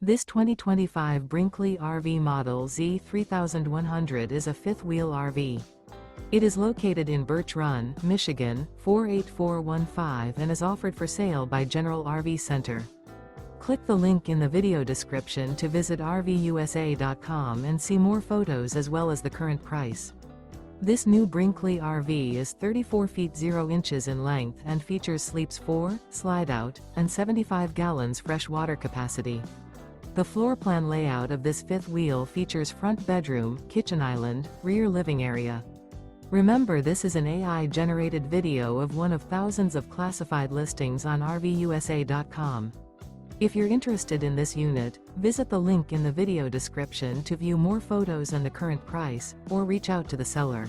This 2025 Brinkley RV Model Z 3100 is a fifth-wheel RV. It is located in Birch Run, Michigan, 48415 and is offered for sale by General RV Center. Click the link in the video description to visit RVUSA.com and see more photos as well as the current price. This new Brinkley RV is 34 feet 0 inches in length and features sleeps 4, slide-out, and 75 gallons fresh water capacity. The floor plan layout of this fifth wheel features front bedroom, kitchen island, rear living area. Remember, this is an AI-generated video of one of thousands of classified listings on RVUSA.com. If you're interested in this unit, visit the link in the video description to view more photos and the current price, or reach out to the seller.